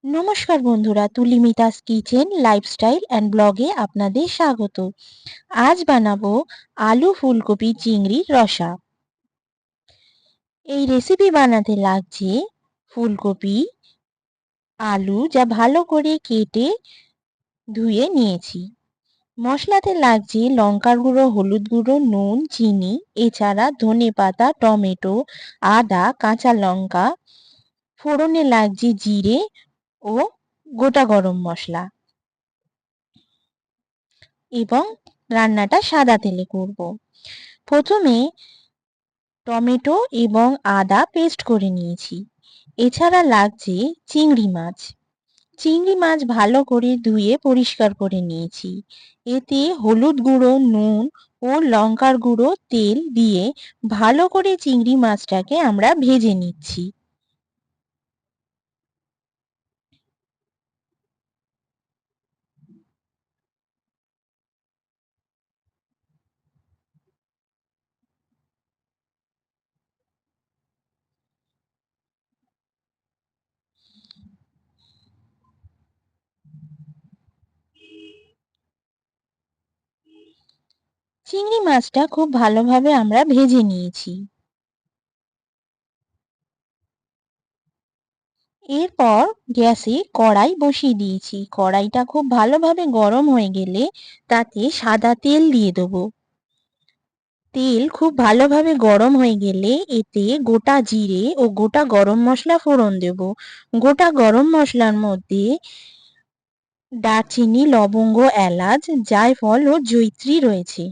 নমস্কার বন্ধুরা, তুলি মিতাস কিচেন লাইফস্টাইল অ্যান্ড ব্লগে আপনাদের স্বাগত। আজ বানাবো আলু ফুলকপি চিংড়ির রসা। এই রেসিপি বানাতে লাগছে ফুলকপি, আলু যা ভালো করে কেটে ধুয়ে নিয়েছি। মশলাতে লাগছে লঙ্কার গুঁড়ো, হলুদ গুঁড়ো, নুন, চিনি, এছাড়া ধনেপাতা, টমেটো, আদা, কাঁচা লঙ্কা। ফোড়নে লাগছে জিরে ও গোটা গরম মশলা এবং রান্নাটা সাদা তেলে করব। প্রথমে টমেটো এবং আদা পেস্ট করে নিয়েছি। এছাড়া লাগছে চিংড়ি মাছ। চিংড়ি মাছ ভালো করে ধুয়ে পরিষ্কার করে নিয়েছি। এতে হলুদ গুঁড়ো, নুন ও লঙ্কার গুঁড়ো, তেল দিয়ে ভালো করে চিংড়ি মাছটাকে আমরা ভেজে নিচ্ছি। চিংড়ি মাছটা খুব ভালোভাবে আমরা ভেজে নিয়েছি। এরপর গ্যাসে কড়াই বসিয়ে দিয়েছি। কড়াইটা খুব ভালোভাবে গরম হয়ে গেলে তাতে সাদা তেল দিয়ে দেবো। তেল খুব ভালোভাবে গরম হয়ে গেলে এতে গোটা জিরে ও গোটা গরম মশলা ফোড়ন দেব। গোটা গরম মশলার মধ্যে দারচিনি, লবঙ্গ, এলাচ, জায়ফল ও জয়িত্রী রয়েছে।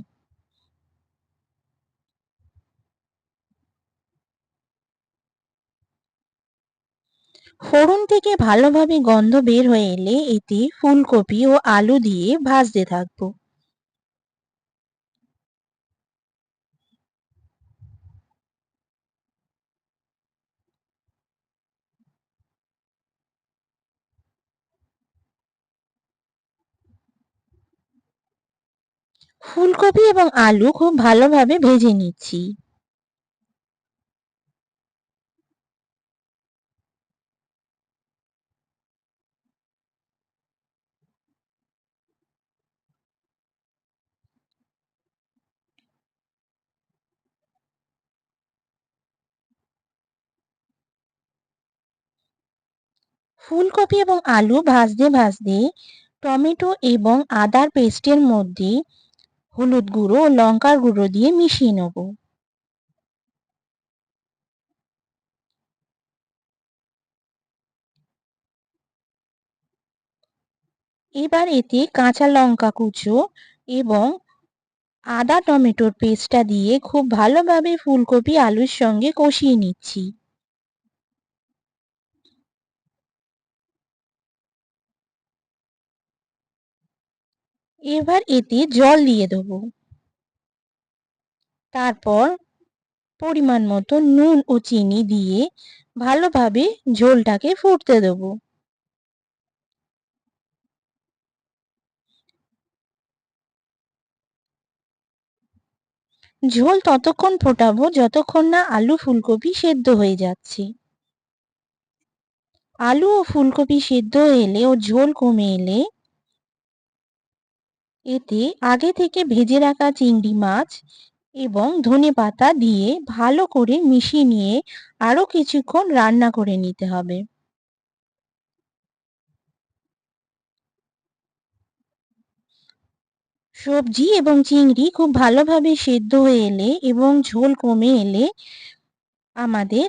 ফোড়ন থেকে ভালোভাবে গন্ধ বের হয়ে এলে এতে ফুলকপি ও আলু দিয়ে ভাজতে থাকবো। ফুলকপি এবং আলু খুব ভালোভাবে ভেজে নিচ্ছি। ফুলকপি এবং আলু ভাজতে ভাজতে টমেটো এবং আদার পেস্টের মধ্যে হলুদ গুঁড়ো ও লঙ্কার গুঁড়ো দিয়ে মিশিয়ে নেব। এবার এতে কাঁচা লঙ্কা কুচো এবং আদা টমেটোর পেস্টটা দিয়ে খুব ভালোভাবে ফুলকপি আলুর সঙ্গে কষিয়ে নিচ্ছি। এবার এতে জল দিয়ে দেবো। তারপর পরিমাণ মতো নুন ও চিনি দিয়ে ভালোভাবে ঝোলটাকে ফুটতে দেবো। ঝোল ততক্ষণ ফোটাবো যতক্ষণ না আলু ফুলকপি সেদ্ধ হয়ে যাচ্ছে। আলু ও ফুলকপি সেদ্ধ হয়ে এলে ও ঝোল কমে এলে এতে আগে থেকে ভেজে রাখা চিংড়ি মাছ এবং ধনেপাতা দিয়ে ভালো করে মিশিয়ে নিয়ে আরো কিছুক্ষণ রান্না করে নিতে হবে। সবজি এবং চিংড়ি খুব ভালোভাবে সেদ্ধ হয়ে এলে এবং ঝোল কমে এলে আমাদের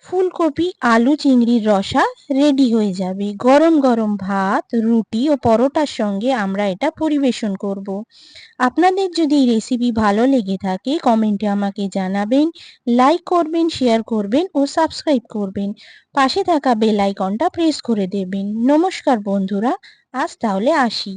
ফুলকপি আলু চিংড়ির রসা রেডি হয়ে যাবে। গরম গরম ভাত, রুটি ও পরোটার সঙ্গে আমরা এটা পরিবেশন করব। আপনাদের যদি এই রেসিপি ভালো লেগে থাকে কমেন্টে আমাকে জানাবেন, লাইক করবেন, শেয়ার করবেন ও সাবস্ক্রাইব করবেন। পাশে থাকা বেল আইকনটা প্রেস করে দেবেন। নমস্কার বন্ধুরা, আজ তাহলে আসি।